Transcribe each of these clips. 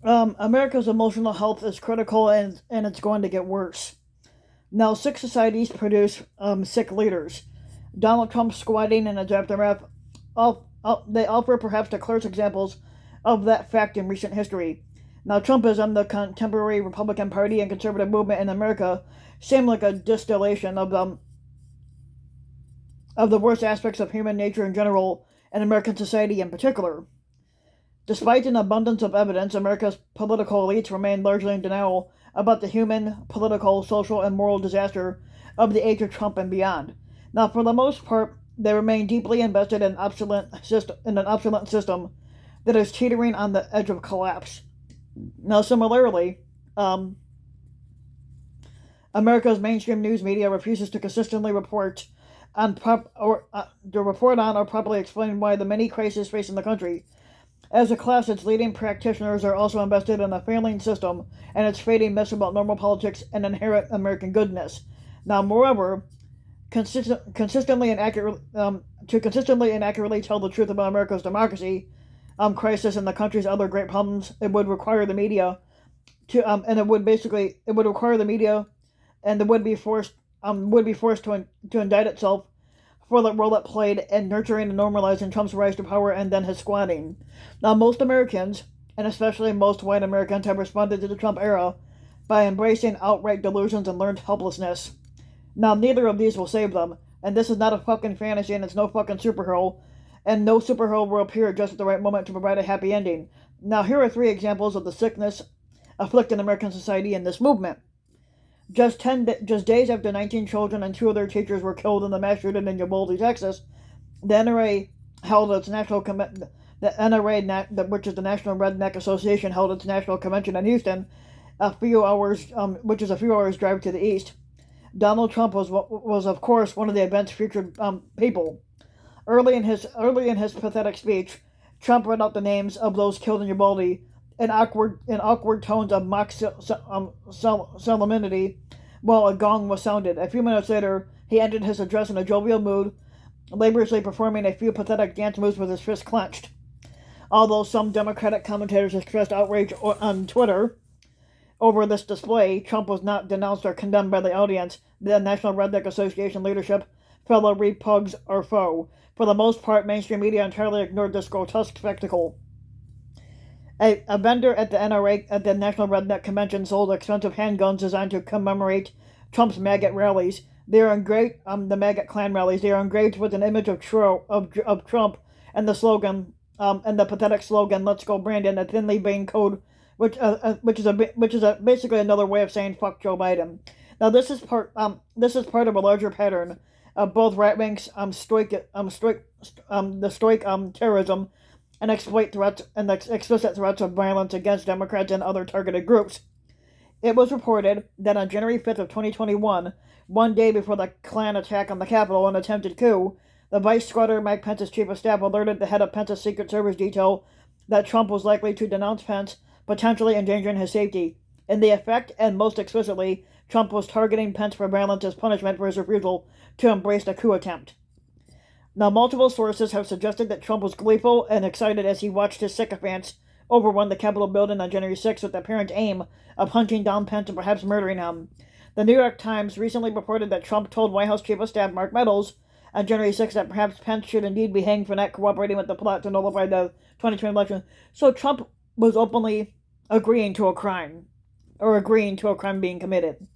America's emotional health is critical, and it's going to get worse. Now, sick societies produce sick leaders. Donald Trump's squatting and its aftermath, they offer perhaps the clearest examples of that fact in recent history. Now, Trumpism, the contemporary Republican Party and conservative movement in America, seem like a distillation of the worst aspects of human nature in general and American society in particular. Despite an abundance of evidence, America's political elites remain largely in denial about the human, political, social, and moral disaster of the age of Trump and beyond. Now, for the most part, they remain deeply invested in an obsolete system that is teetering on the edge of collapse. Now, similarly, um, America's mainstream news media refuses to consistently report on to report on or properly explain why the many crises facing the country. As a class, its leading practitioners are also invested in a failing system and its fading myths about normal politics and inherent American goodness. Now, moreover, consistently and accurately to consistently and accurately tell the truth about America's democracy crisis and the country's other great problems, it would require the media and it would require the media and it would be forced to indict itself for the role it played in nurturing and normalizing Trump's rise to power and then his squatting. Now, most Americans, and especially most white Americans, have responded to the Trump era by embracing outright delusions and learned helplessness. Now, neither of these will save them, and this is not a fucking fantasy, and it's no fucking superhero, and no superhero will appear just at the right moment to provide a happy ending. Now, here are three examples of the sickness afflicting American society in this movement. Just days after 19 children and two of their teachers were killed in the mass shooting in Uvalde, Texas, the NRA held its national the NRA, which is the National Redneck Association, held its national convention in Houston, which is a few hours drive to the east. Donald Trump was of course one of the event's featured people. Early in his pathetic speech, Trump read out the names of those killed in Uvalde in awkward tones of mock solemnity while a gong was sounded. A few minutes later, he ended his address in a jovial mood, laboriously performing a few pathetic dance moves with his fist clenched. Although some Democratic commentators expressed outrage on Twitter over this display, Trump was not denounced or condemned by the audience, the National Redneck Association leadership, fellow repugs, or foe. For the most part, mainstream media entirely ignored this grotesque spectacle. A vendor at the NRA at the National Redneck Convention sold expensive handguns designed to commemorate Trump's maggot rallies. They are engraved the maggot clan rallies. They are engraved with an image of Trump and the slogan and the pathetic slogan "Let's go Brandon," a thinly veiled code, which is basically another way of saying "fuck Joe Biden." Now this is part of a larger pattern of both right wings the stoic terrorism and explicit threats of violence against Democrats and other targeted groups. It was reported that on January 5th of 2021, one day before the Klan attack on the Capitol and attempted coup, the Vice Squatter Mike Pence's chief of staff alerted the head of Pence's Secret Service detail that Trump was likely to denounce Pence, potentially endangering his safety. In the effect, and most explicitly, Trump was targeting Pence for violence as punishment for his refusal to embrace the coup attempt. Now, multiple sources have suggested that Trump was gleeful and excited as he watched his sycophants overrun the Capitol building on January 6th with the apparent aim of hunting down Pence and perhaps murdering him. The New York Times recently reported that Trump told White House Chief of Staff Mark Meadows on January 6th that perhaps Pence should indeed be hanged for not cooperating with the plot to nullify the 2020 election. So Trump was openly agreeing to a crime, or agreeing to a crime being committed.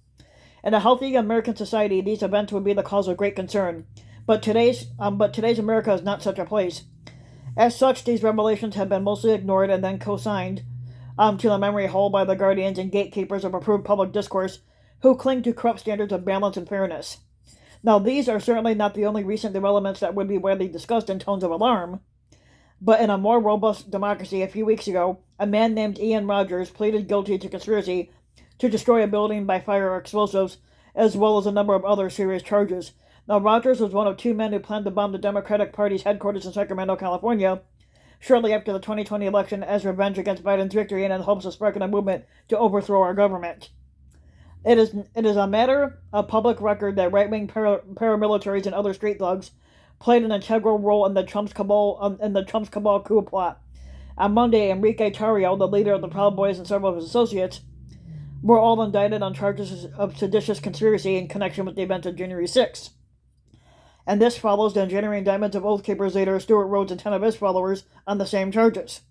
In a healthy American society, these events would be the cause of great concern. But today's America is not such a place. As such, these revelations have been mostly ignored and then co-signed to the memory hole by the guardians and gatekeepers of approved public discourse who cling to corrupt standards of balance and fairness. Now, these are certainly not the only recent developments that would be widely discussed in tones of alarm, but in a more robust democracy a few weeks ago, a man named Ian Rogers pleaded guilty to conspiracy to destroy a building by fire or explosives, as well as a number of other serious charges. Now, Rogers was one of two men who planned to bomb the Democratic Party's headquarters in Sacramento, California, shortly after the 2020 election as revenge against Biden's victory and in hopes of sparking a movement to overthrow our government. It is a matter of public record that right-wing paramilitaries and other street thugs played an integral role in the Trump's cabal coup plot. On Monday, Enrique Tarrio, the leader of the Proud Boys and several of his associates, were all indicted on charges of seditious conspiracy in connection with the event of January 6th. And this follows the January indictments of Oath Keepers leader Stuart Rhodes and 10 of his followers on the same charges.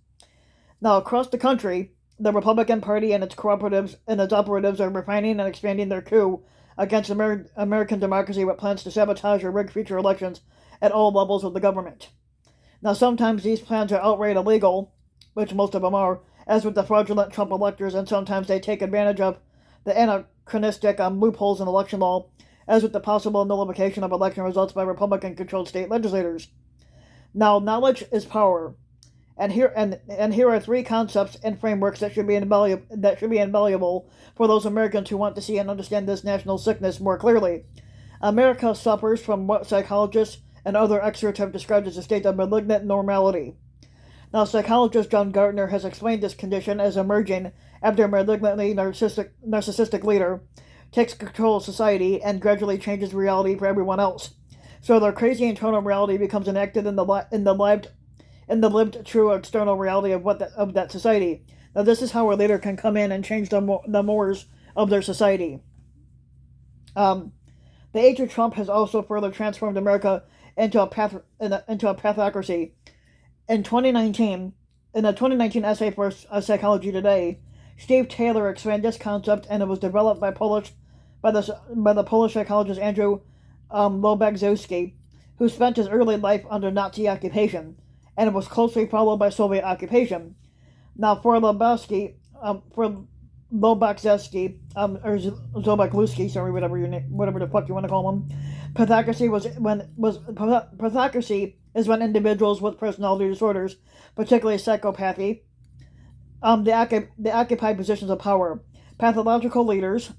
Now, across the country, the Republican Party and its cooperatives and its operatives are refining and expanding their coup against American democracy with plans to sabotage or rig future elections at all levels of the government. Now, sometimes these plans are outright illegal, which most of them are, as with the fraudulent Trump electors, and sometimes they take advantage of the anachronistic loopholes in election law, as with the possible nullification of election results by Republican-controlled state legislators. Now, knowledge is power, and here are three concepts and frameworks that should be invaluable for those Americans who want to see and understand this national sickness more clearly. America suffers from what psychologists and other experts have described as a state of malignant normality. Now, psychologist John Gardner has explained this condition as emerging after a malignantly narcissistic leader takes control of society and gradually changes reality for everyone else. So their crazy internal reality becomes enacted in the lived true external reality of that society. Now, this is how a leader can come in and change the mores of their society. The age of Trump has also further transformed America into a pathocracy. In 2019, in a 2019 essay for Psychology Today, Steve Taylor explained this concept, and it was developed by the Polish psychologist Andrew Lobachowski, who spent his early life under Nazi occupation, and it was closely followed by Soviet occupation. Now, for Lobachowski, or Zobachowski, sorry, whatever the fuck you want to call him, pathocracy is when individuals with personality disorders, particularly psychopathy, they occupy positions of power. Pathological leaders,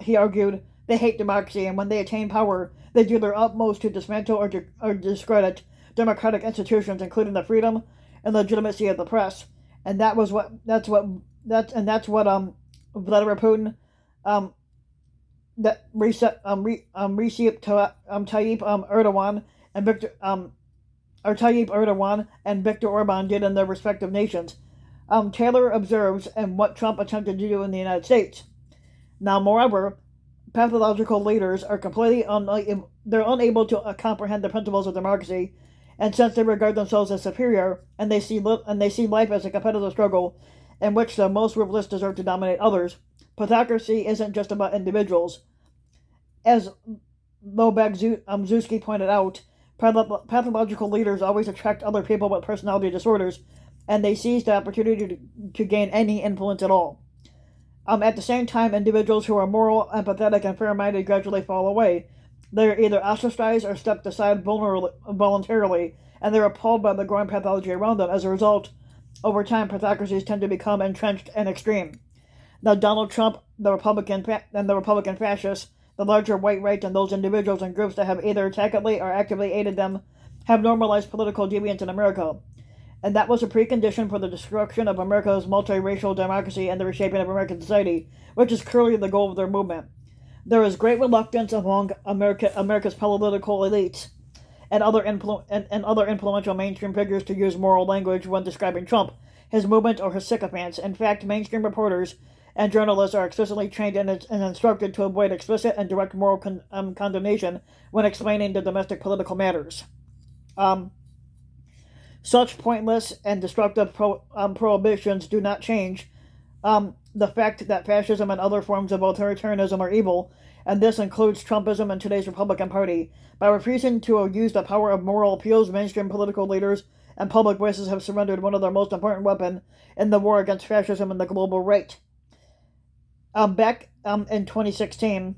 he argued, they hate democracy, and when they attain power, they do their utmost to dismantle or discredit democratic institutions, including the freedom and legitimacy of the press. And that's what Vladimir Putin, Recep Tayyip Erdogan and Viktor Orban did in their respective nations. Taylor observes and what Trump attempted to do in the United States. Now, moreover, pathological leaders are unable to comprehend the principles of democracy, and since they regard themselves as superior, and they see life as a competitive struggle in which the most ruthless deserve to dominate others, pathocracy isn't just about individuals. As Lobachowski pointed out, pathological leaders always attract other people with personality disorders, and they seize the opportunity to gain any influence at all. At the same time, individuals who are moral, empathetic, and fair-minded gradually fall away. They're either ostracized or stepped aside voluntarily, and they're appalled by the growing pathology around them. As a result, over time, pathocracies tend to become entrenched and extreme. Now, Donald Trump, the Republican fascists, the larger white right, and those individuals and groups that have either tacitly or actively aided them have normalized political deviance in America. And that was a precondition for the destruction of America's multiracial democracy and the reshaping of American society, which is clearly the goal of their movement. There is great reluctance among America's political elites and other influential mainstream figures to use moral language when describing Trump, his movement, or his sycophants. In fact, mainstream reporters and journalists are explicitly trained and instructed to avoid explicit and direct moral condemnation when explaining the domestic political matters. Such pointless and destructive prohibitions do not change the fact that fascism and other forms of authoritarianism are evil, and this includes Trumpism and today's Republican Party. By refusing to use the power of moral appeals, mainstream political leaders and public voices have surrendered one of their most important weapons in the war against fascism and the global right. Back in 2016,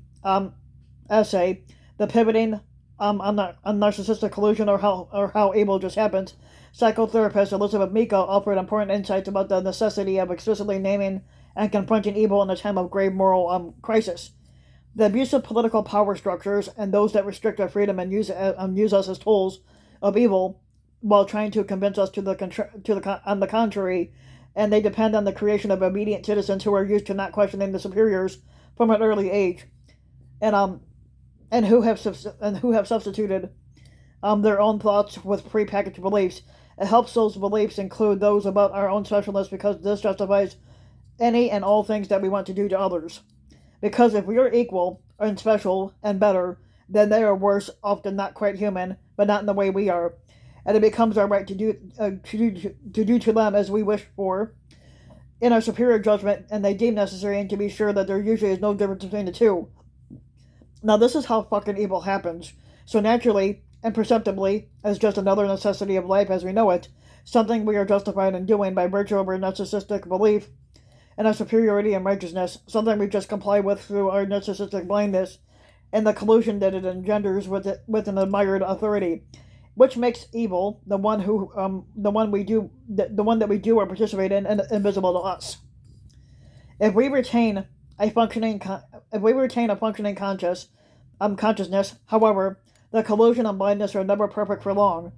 essay, The Pivoting on Narcissistic Collusion or How Evil Just Happens, psychotherapist Elizabeth Mika offered important insights about the necessity of explicitly naming and confronting evil in a time of grave moral crisis. The abuse of political power structures and those that restrict our freedom and use us as tools of evil while trying to convince us on the contrary, and they depend on the creation of obedient citizens who are used to not questioning the superiors from an early age, and who have substituted their own thoughts with prepackaged beliefs. It helps those beliefs include those about our own specialness because this justifies any and all things that we want to do to others. Because if we are equal and special and better, then they are worse, often not quite human, but not in the way we are. And it becomes our right to do to them as we wish for, in our superior judgment, and they deem necessary, and to be sure that there usually is no difference between the two. Now, this is how fucking evil happens. So naturally and perceptibly, as just another necessity of life as we know it, something we are justified in doing by virtue of our narcissistic belief in our superiority and righteousness, something we just comply with through our narcissistic blindness, and the collusion that it engenders with an admired authority, which makes evil the one that we do or participate in invisible to us. If we retain a functioning consciousness, however, the collusion and blindness are never perfect for long,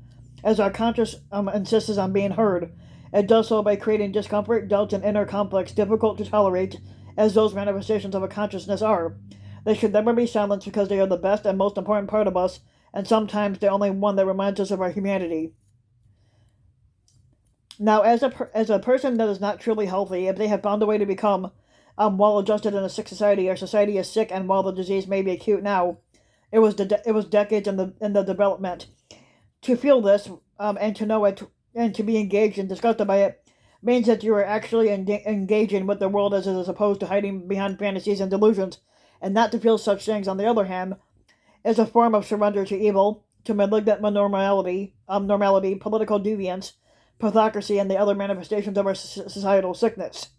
as our conscience insists on being heard. It does so by creating discomfort, doubt, and inner conflicts difficult to tolerate, as those manifestations of a consciousness are. They should never be silenced because they are the best and most important part of us, and sometimes the only one that reminds us of our humanity. Now, as a person that is not truly healthy, if they have found a way to become well-adjusted in a sick society, our society is sick, and while the disease may be acute now, it was decades in the development. To feel this, and to know it, and to be engaged and disgusted by it, means that you are actually engaging with the world as opposed to hiding behind fantasies and delusions. And not to feel such things, on the other hand, is a form of surrender to evil, to malignant normality, political deviance, pathocracy, and the other manifestations of our societal sickness.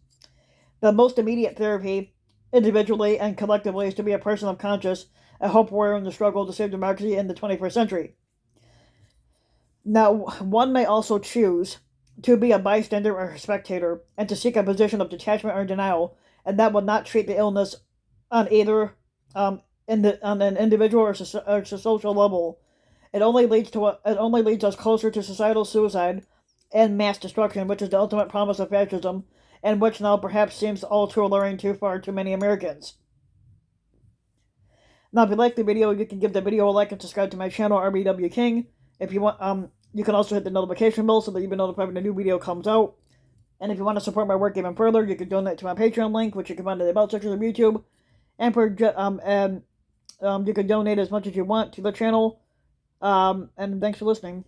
The most immediate therapy, individually and collectively, is to be a person of conscience, a hope warrior in the struggle to save democracy in the 21st century. Now, one may also choose to be a bystander or a spectator, and to seek a position of detachment or denial, and that will not treat the illness on either on an individual or social level. It only leads us closer to societal suicide and mass destruction, which is the ultimate promise of fascism, and which now perhaps seems all too alluring to far too many Americans. Now, if you like the video, you can give the video a like and subscribe to my channel, RBW King. If you want, you can also hit the notification bell so that you'll be notified when a new video comes out. And if you want to support my work even further, you can donate to my Patreon link, which you can find in the About section of YouTube. And you can donate as much as you want to the channel. And thanks for listening.